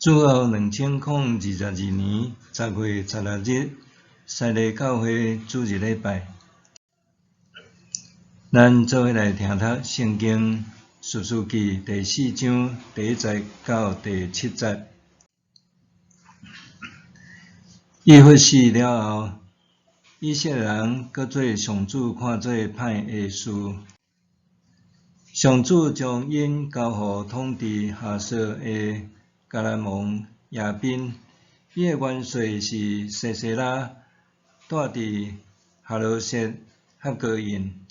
主后2022年10月16日，西利教会主日礼拜，咱做伙来听读圣经士师记第4章第1节到第7节。伊活死了后，以色列人搁做上主看做歹的事。上主将因交予统治哈索的迦南王亚宾，伊的元帅是西西拉，住伫哈罗瑟哈哥因。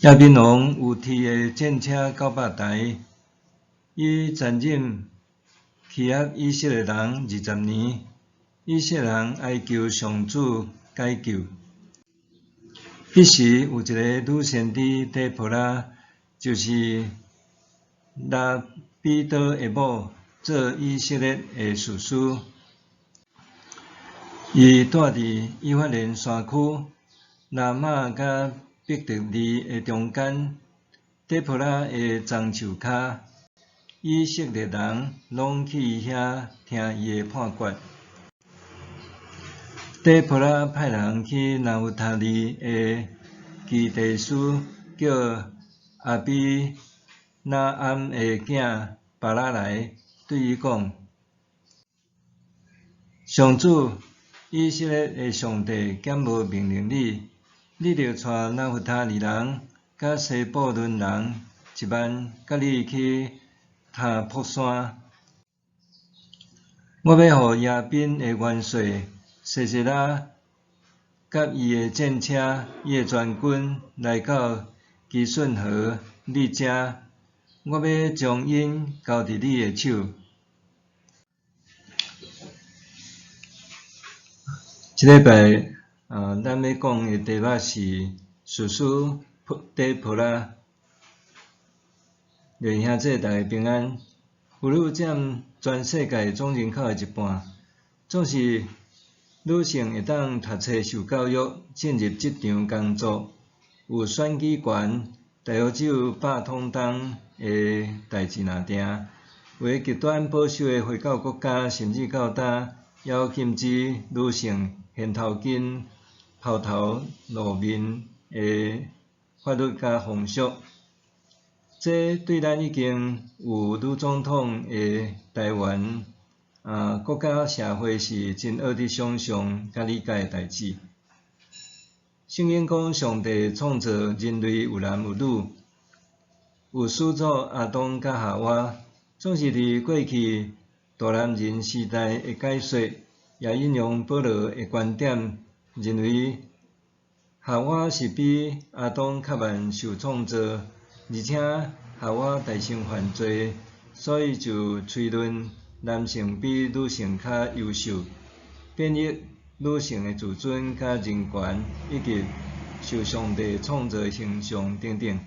亚宾王有铁的战车900台，伊残忍欺压以色列人20年，以色列人哀求上主解救。彼时有一个女先知底波拉，就是拉比多的某，做以色列的士师。伊住伫以法莲山区拉玛甲伯特利的中间，底波拉的樟树骹，以色列人拢去遐听伊的判决。底波拉派人去拿弗他利的基地斯，叫阿比拿暗的囝巴拉来，对伊讲：上主以色列的上帝减无命令你着带拿弗他利人甲西布伦人10000，甲你去塔卜山。我要予亚宾的元帅西西拉甲伊的战车、伊的全军来到基顺河你遮，我要将因交伫你的手。这礼拜咱要讲的题目是士师底波拉。弟兄姊妹大家平安。妇女占全世界总人口的1半，总是女性会当读册、受教育、进入职场工作，有选举权，大约只有8通当的代志若定。有极端保守的回教国家，甚至到呾要禁止女性现头巾、抛头露面的法律甲风俗。这对咱已经有女总统的台湾国家社会是真恶伫想象甲理解的代志。圣经讲，上帝创造人类有男有女，有始祖亚当甲夏娃，总是伫过去大男人时代的解说，也引用保罗的观点，认为夏娃是比亚当较慢受创造，而且夏娃大声犯罪，所以就推论男性比女性较优秀，贬抑女性的自尊甲人权，以及受上帝创造的形象等等。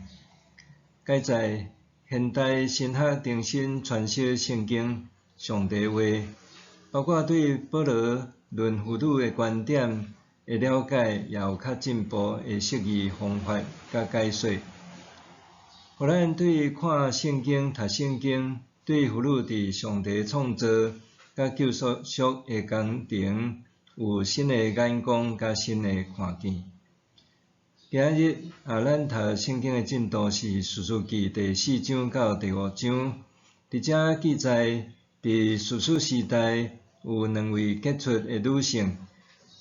改在现代神学重新诠释圣经上帝话，包括对保罗论妇女的观点的了解，也有较进步的释义方法甲解说，互咱对看圣经、读圣经，对妇女伫上帝创造甲救赎的工程有新的眼光甲新的看见。今日咱读圣经的进度是士师记第4章到第5章。伫遮记载，伫士师时代有2位杰出的女性，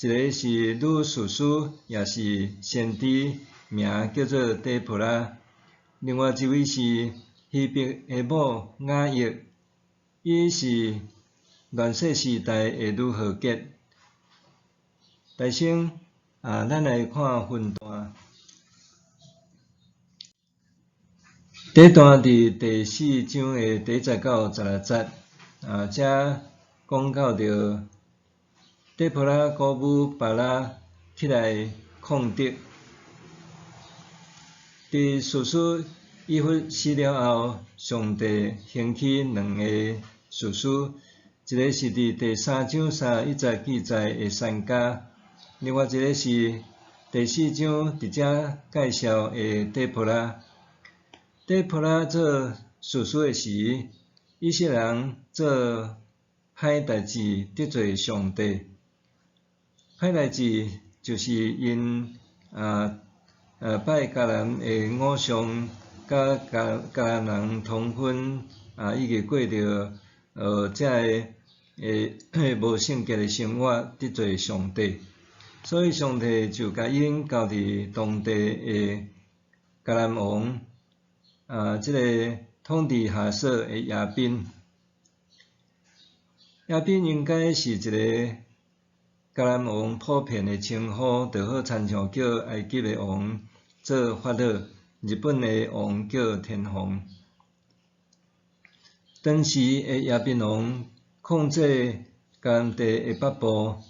一个是女士师，也是先知，名叫做底波拉；另外一位是希伯的某雅亿，伊是乱世时代的女豪杰。大先咱来看分段。第一段伫第4章的第1节到16节，遮讲到着底波拉鼓舞巴拉起来抗敌。伫士师以弗死了后，上帝兴起2个士师，一个是伫第3章31节记载的珊迦，另外一个是第4章伫遮介绍的底波拉。底波拉做士师的时，以色列人做歹代志得罪上帝，歹代志就是因拜迦南的偶像，甲迦南人通婚，以及过着这个无圣洁的生活，得罪上帝，所以上帝就甲因交伫当地的迦南王，这个统治下索的亚宾。亚宾应该是一个迦南王普遍的称呼，就好亲像叫埃及的王做法老，日本的王叫天皇。当时的亚宾王控制迦南地的北部，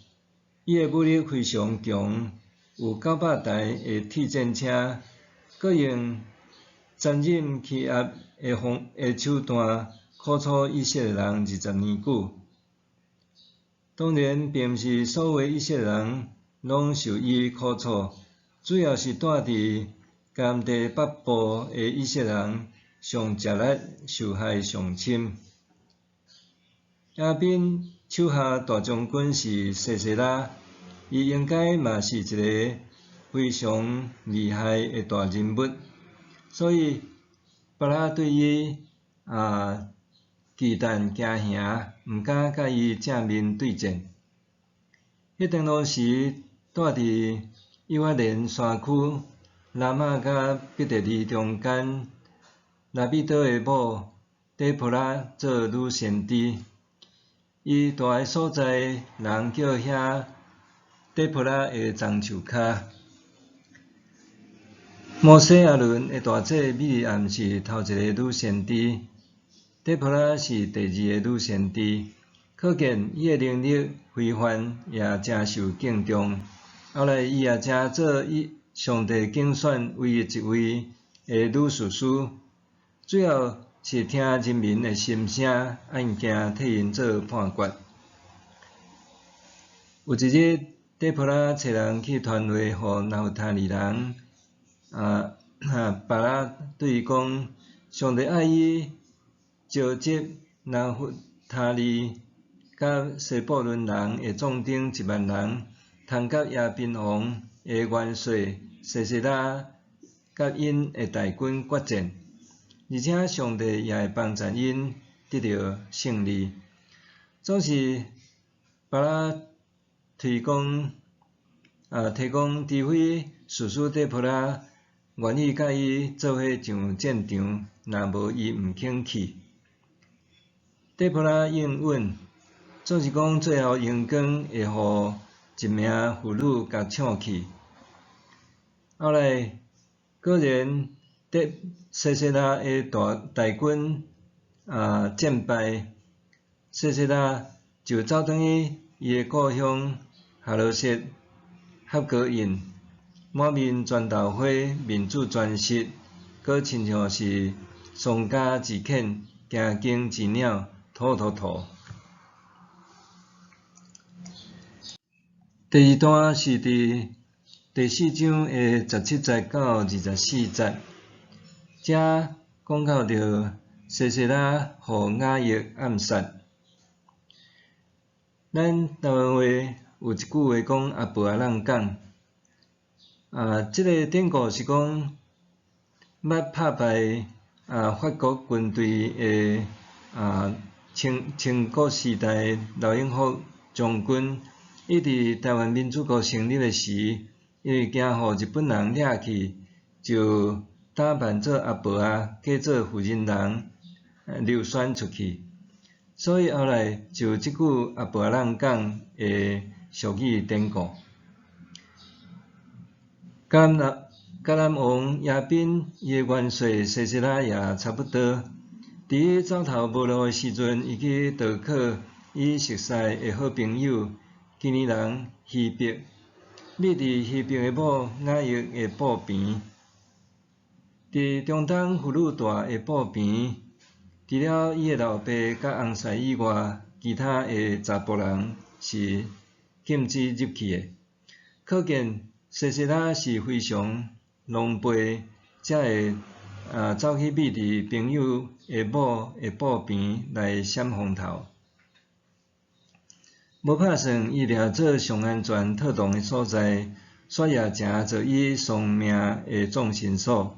伊的武力非常强，有900台的铁战车，阁用残忍欺压的手段苦楚以色列人20年久。当然，并毋是所有以色列人拢受伊苦楚，主要是住伫迦南地北部的以色列人上食力、受害上深。亚宾手下大将军是西西拉，伊应该嘛是一个非常厉害的大人物，所以巴拉对伊忌惮惊吓，毋敢甲伊正面对战。迄段路时，住伫以法莲山区拉玛甲彼得利中间，拉比多的某底波拉做女先知，伊住的所在人叫遐底波拉的樟树骹。摩西亚伦的大姐米利暗是头一个女先知。底波拉是第2个女先知，可见伊的能力非凡，也真受敬重。后来伊也真做上帝竞选唯一一位的女士师，主要是听人民的心声，案件替因做判决。有一日，底波拉找人去传话，互拿弗他利人，巴拉对伊讲，上帝爱伊。召集拿弗他利甲西布伦人的壮丁10000人，通甲亚宾王的元帅西西拉甲因的大军决战，而且上帝也会帮助因得到胜利。总是巴拉提供智慧士师底波拉，愿意甲伊做伙上战场，若无伊毋肯去。底波拉应允，总是讲最后阳光会互一名妇女甲抢去。后来果然，西西拉的大军战败，西西拉就走转去伊的故乡哈罗瑟合格印，满面全豆花，面子全失，阁亲像是丧家之犬，惊弓之鸟。吐。第2段是伫第4章的17节到24节，遮讲到着西西拉互雅亿暗杀。咱台湾话有一句话讲阿婆仔人讲，这个典故是讲，捌拍败法国军队的清国时代刘永福将军，伊伫台湾民主国成立的时，因为惊互日本人掠去，就打扮做阿婆仔，假做妇人人，流传出去。所以后来就即句阿婆仔人讲的俗语典故。迦南王亚宾伊的元帅西西拉也差不多。伫伊走投无路的时阵，伊去投靠伊熟识的好朋友基尼人希伯，匿伫希伯的某雅亿的布边。伫中东妇女大的布边，除了伊的老爸甲翁婿以外，其他的查甫人是禁止入去的。可见西西拉是非常狼狽，才会走去觅伫朋友的某的埔边来闪风头。无拍算伊掠做上安全特动的所在，雪夜城就以丧命的总申诉。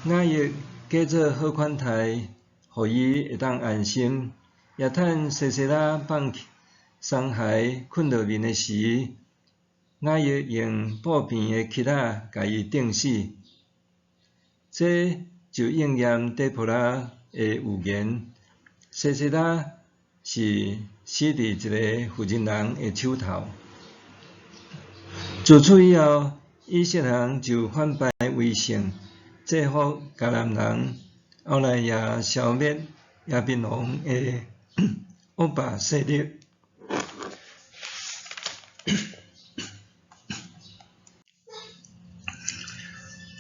雅玉假做好款待，互伊会当安心。夜趁西西拉放桑骸困落面的时，雅玉用布边的乞仔甲伊钉死。这就应验底普拉的预言：西西拉是死伫一个妇人人的手头。自此以后，以色列人就反败为胜，制服迦南人，后来也消灭亚宾王的恶霸势力。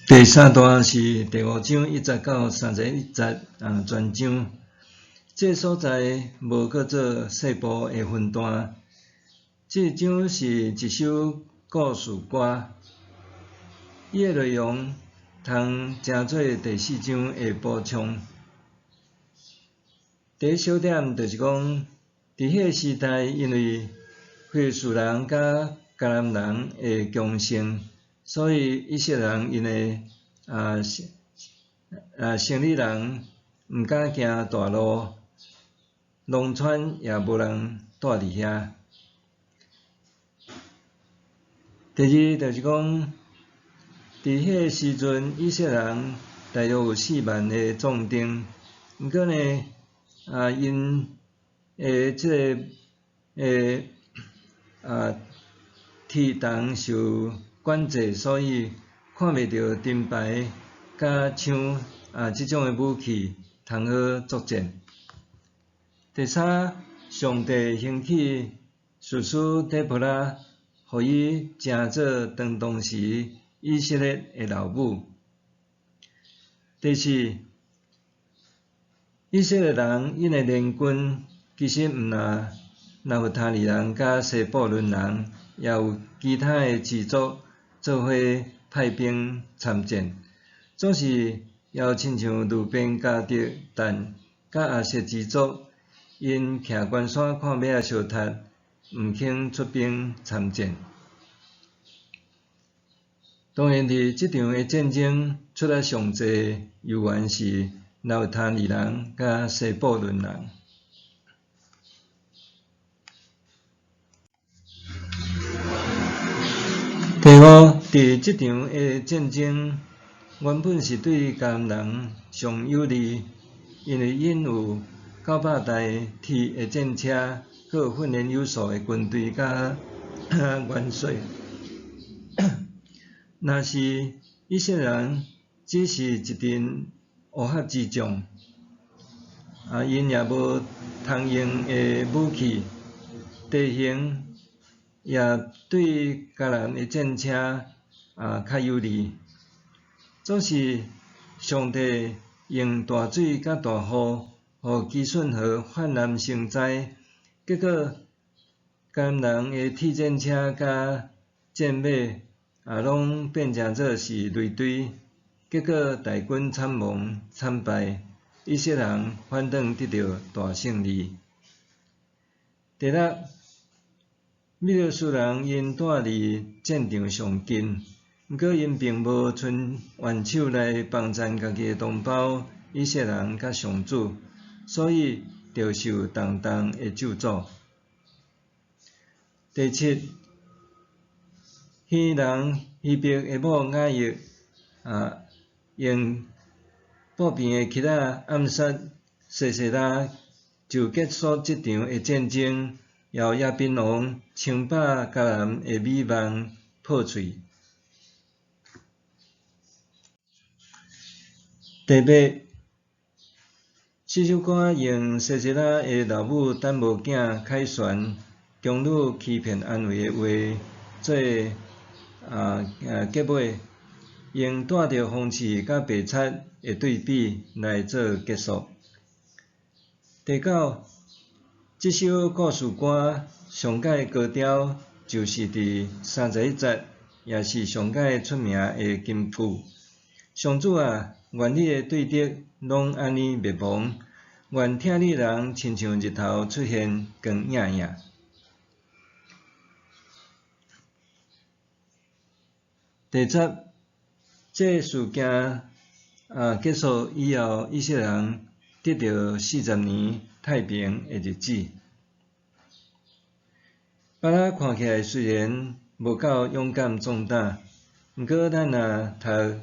第三段是第5章1节到31节全章。这所在无叫做细部的分段。这章是一首故事歌，伊的内容通称做第4章的补充。第一小点就是讲，伫迄个时代，因为非利士人甲迦南人的强盛，所以以色列人因的城里人毋敢行大路，农村也无人住伫遐。第二就是讲，伫迄个时阵，以色列人大约有4万个壮丁，毋过呢，因即个天堂受管制，所以看袂到盾牌甲枪即种的武器，通好作战。第三，上帝兴起士师底波拉，互伊成做当时以色列的老母。第四，以色列人因的联军其实毋若拿弗他利人甲西布伦人，也有其他的支族做伙派兵参战，总是也有亲像路边加德、但甲亚瑟支族，因徛关山看马仔相踢，毋肯出兵参战。当然，伫即场的战争出来上济犹原是拿弗他利人甲西布伦人。第5，伫即场的战争原本是对迦南人上有利，因为因有900台铁的战车，阁有训练有素的军队甲元帅。若是以色列人只是一阵乌合之众，因也无通用的武器，地形也对迦南的战车较有利。总是上帝用大水甲大雨，互基顺河泛滥成灾，结果迦南人的铁战车甲战马拢变成做是累赘，结果大军惨亡惨败，以色列人反倒得到大胜利。第6，米勒斯人因住离战场上近，毋过因并无伸援手来帮衬家己的同胞以色列人甲上主，所以着受重重的咒诅。第7，希人希伯的某雅玉用布边的乞仔暗杀西西拉，就结束即场的战争，也有亚宾王称霸迦南的美梦破碎。第8，这首歌用西西拉的老母等无囝凯旋，强女欺骗安慰的话做结尾，用带着讽刺甲白贼的对比来做结束。第9，这首故事歌上界高潮就是伫31节，也是上界出名的金句。上主啊，愿你的对德拢安尼灭亡，愿听你人亲像日头出现光影影。第十，这事件结束以后，以色列人得到40年太平的日子。巴拉看起来虽然无够勇敢壮胆，毋过咱若读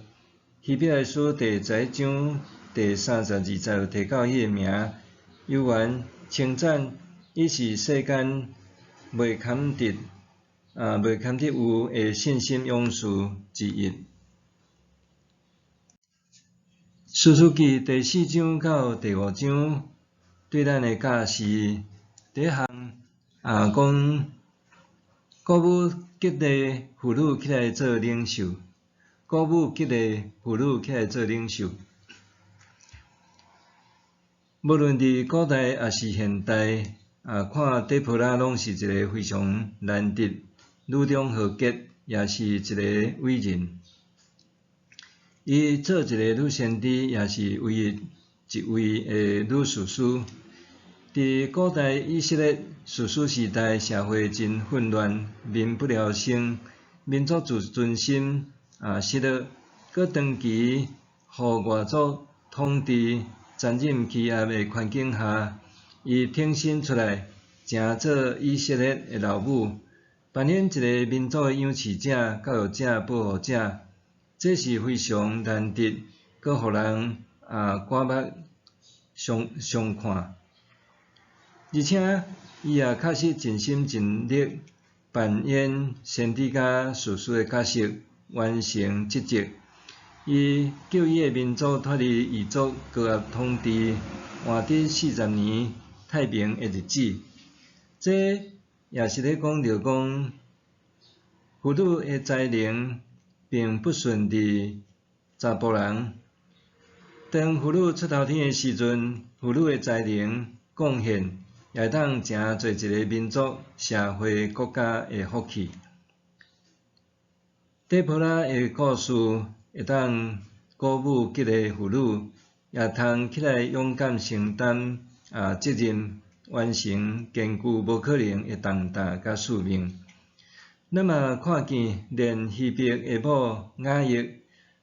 希伯来书第11章第32节有提到伊个名，犹原称赞伊是世间未堪得有的信心勇士之一。士师记第4章到第5章对咱的教示，第一项讲鼓舞激励妇女起来做领袖，鼓舞激励妇女起来做领袖。无论伫古代也是现代，看底波拉拢是一个非常难得、女中豪杰，也是一个伟人。伊做一个女先知，也是唯一一位的女士师。伫古代以色列士师时代，社会真混乱，民不聊生，民族自尊心失落，搁长期互外族统治、残忍欺压的环境下，伊挺身出来，成做以色列的老母，扮演一个民族的养饲者、教育者、保护者。这是非常难得，搁互人刮目相看。而且伊也确实尽心尽力扮演先知甲士师的角色，完成职责。伊救伊的民族脱离异族高压统治，换得40年太平的日子。这也是咧讲着讲，妇女的才能并不顺伫查甫人。当妇女出头天的时阵，妇女的才能贡献也会当成做一个民族、社会、国家的福气。底波拉的故事会当鼓舞激励妇女，也通起来勇敢承担责任，完成艰巨无可能的重担甲使命。咱嘛看见连希伯的母雅亿，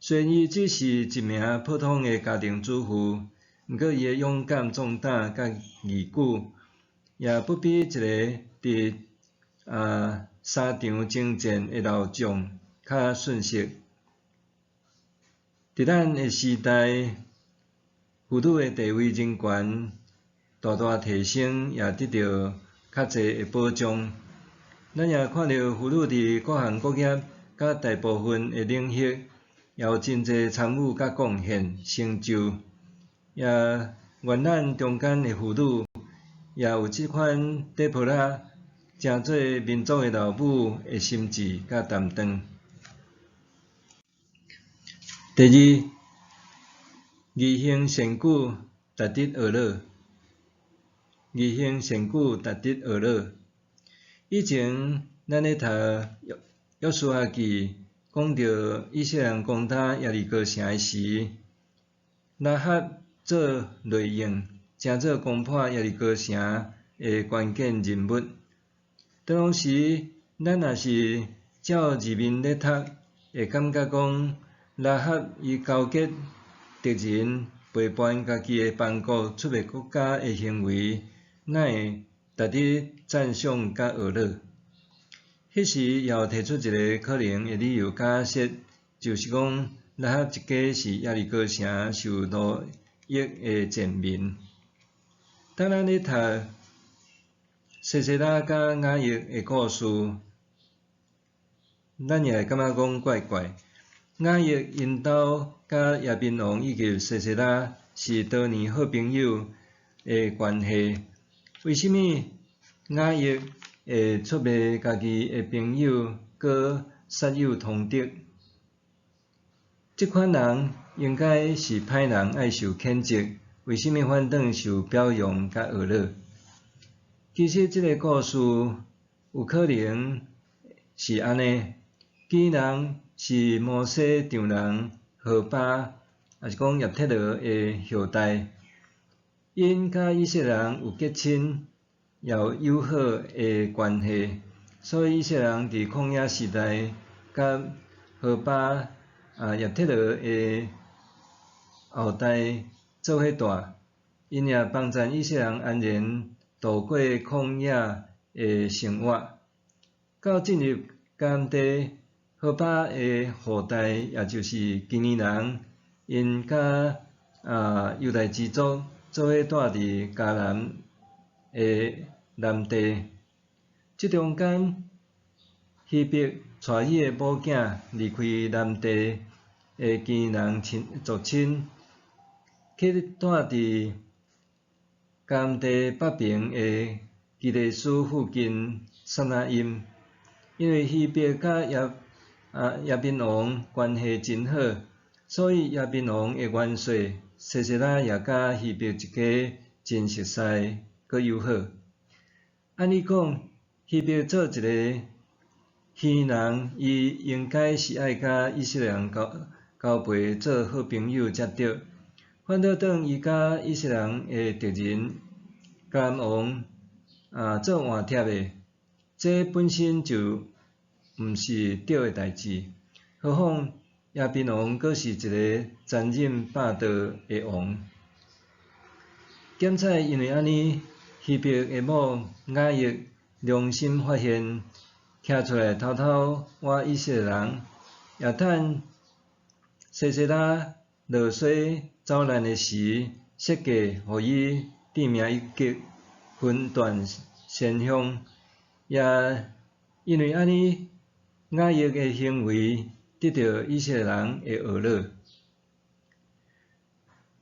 虽然伊只是一名普通的家庭主妇，毋过伊的勇敢壮胆甲义举，也不比一个伫沙场征战的老将较逊色。伫咱的时代，妇女的地位人权大大提升，也得到较侪的保障。咱也看到妇女伫各行各业甲大部分的领域，也有真侪参与甲贡献成就。也愿咱中间的妇女也有即款底波拉成做民族的老母的心志甲担当。第二，义行善举，达得恶乐。义行善举，达得恶乐。以前咱咧读约书亚记，讲到以色列人攻打耶利哥城的时，拉哈做内应，成做攻破耶利哥城的关键人物。当时咱若是照字面咧读，会感觉讲拉哈伊勾结敌人，背叛家己的邦国、出卖国家的行为，哪会达得赞赏甲学乐？迄时也有提出一个可能的理由假设，就是讲拉哈一家是耶利哥城受奴役的贱民。当咱咧读西西拉甲雅亿的故事，咱也会感觉讲怪怪。雅亿因兜甲亚宾王以及西西拉是多年好朋友的关系，为什么雅亿会出卖家己的朋友，搁杀友通敌？即款人应该是歹人，爱受谴责。为什么反倒受表扬甲学乐？其实即个故事有可能是安尼：既然是摩西丈人何巴也是讲叶忒罗的后代，因甲以色列人有结亲，也有友好的关系，所以以色列人伫旷野时代甲何巴叶忒罗的后代做伙住，因也帮助以色列人安然度过旷野的生活。到进入迦南地，何巴的后代，也就是基尼人，因甲犹大支族做伙住伫迦南的南地。即中间，希伯带伊的某囝离开南地的基尼人族亲，去住伫迦南地北边的基利斯附近撒那因。因为希伯甲亚宾王关系真好，所以亚宾王的元帅西西拉也甲希伯一家真熟悉，阁友好。按理讲，希伯做一个希人，伊应该是爱甲以色列人交陪做好朋友才对。反倒当伊甲以色列人的敌人迦南王做换贴的，这本身就毋是对的代志。何况亚宾王阁是一个残忍霸道的王。检采因为安尼，希伯的某雅亿良心发现，徛出来偷偷挖以色列人，也趁西西拉落水走难的时，设计互伊致命一击，分段先锋。也因为安尼，雅亿的行为得到以色列人的学乐。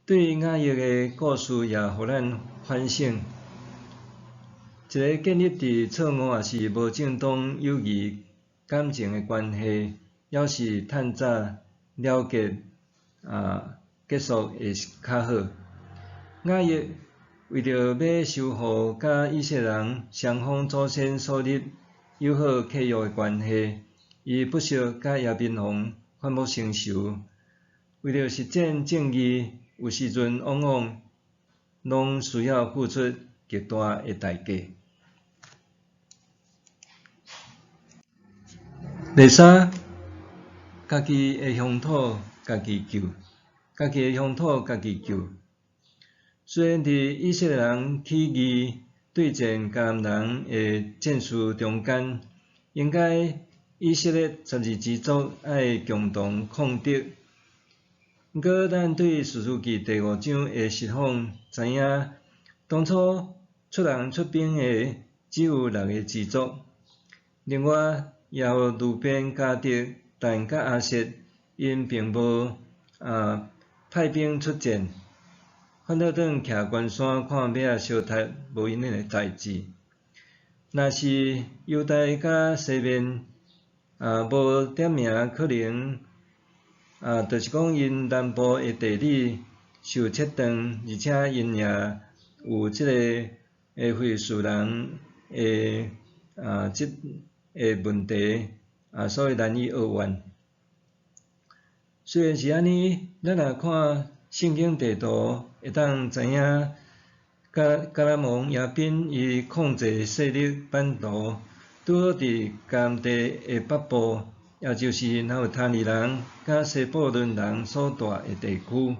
对雅亿的故事也互咱反省：一个建立伫错误也是无正当友谊感情的关系，要是趁早了结结束会较好。雅亿为着要修复甲以色列人双方祖先所立友好契约的关系，伊不惜甲亚宾王反目成仇。为了实践正义，有时阵往往拢需要付出极大的代价。第三，家己的乡土家己救，家己的乡土家己救。虽然伫以色列人起义对战迦南人的战事中间，应该以色列12支族爱共同抗敌。毋过，咱对士师记第5章的实况知影，当初出人出兵的只有6个支族，另外也有路边、迦得、但甲阿瑟，因并无派兵出战，反倒蹛徛悬山看马仔相杀，无因的代志。若是犹大甲西面无点名，可能就是讲因南部的地理受切断，而且因也有即个非士人的即个问题所以难以二元。虽然是安尼，咱若看圣经地图，会当知影迦南王亚宾伊控制势力版图，拄好伫迦南地的北部，也就是拿有他利人甲西布伦人所住的地区，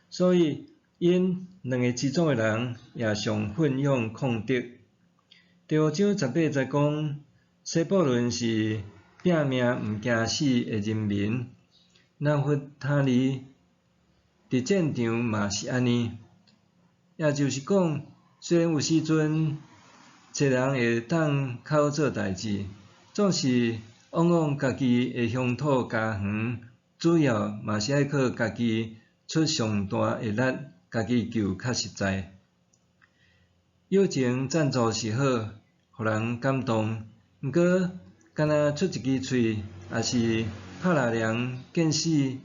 所以因2个支族的人也上奋勇抗敌。第5章18节讲，西布伦是拼命毋惊死的人民，拿弗他利伫战场嘛是安尼，也就是讲，虽然有时阵找人会当口做代志，总是往往家己的乡土家园，主要嘛是爱靠家己出上大的力，家己救较实在。友情赞助是好，互人感动，毋过干那出一支喙，也是拍蜡梁见死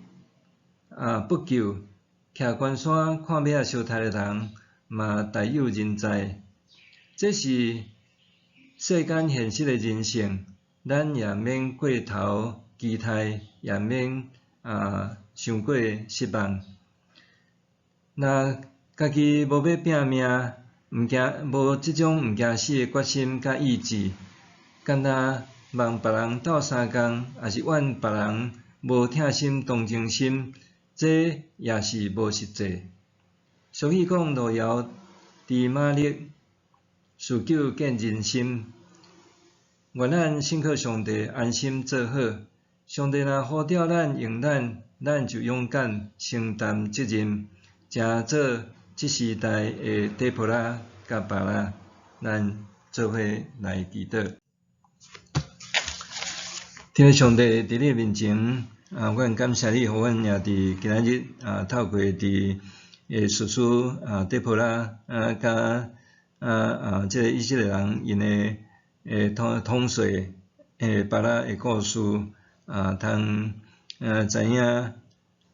不救，徛悬山看马仔相杀的人嘛大有人在。这是世间现实的人性，咱也免过头期待，也免伤过失望。若家己无要拼命，无即种毋惊死诶决心甲意志，干那望别人斗相共，也是怨别人无疼心同情心，这也是无实际。俗语讲：路遥知马力，事久见人心。愿咱信靠上帝，安心做好。上帝若呼召咱用咱就勇敢承担责任，成做即时代诶底波拉甲巴拉。咱做伙来祈祷。天父上帝伫你面前，阮感谢你，互阮也伫今仔日透过伫叙述底波拉甲即个以色列人因诶统帅巴拉诶故事通知影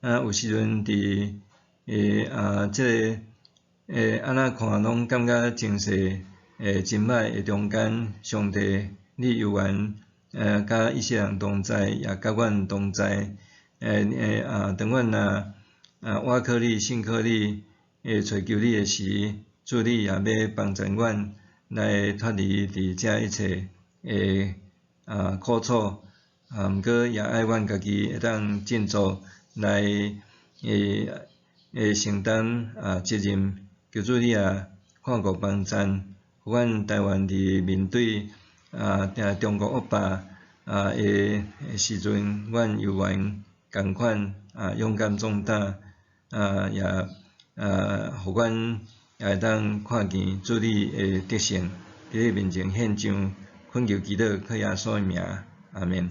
有时阵伫即个安怎看拢感觉真势真歹诶中间，上帝你犹原甲以色列人同在，也甲阮同在。当阮若倚靠你、信靠你、寻求你诶时，主你也要帮助阮来脱离伫遮一切苦楚。毋过也爱阮家己会当振作来承担责任。求主你也看顾帮赞，互阮台湾伫面对中国恶霸诶时阵，阮犹原共款勇敢壮胆，也互阮也会当看见主你诶德性，伫你面前献上，恳求祈祷，靠耶稣诶名，阿们。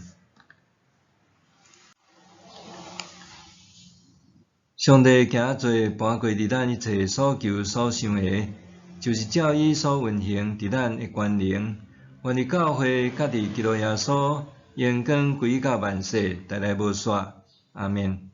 上帝行做搬过伫咱一切所求所想诶，就是照伊所运行伫咱诶权能。愿伫教会甲伫基督耶稣，荣光归到万世，代代无煞。阿们。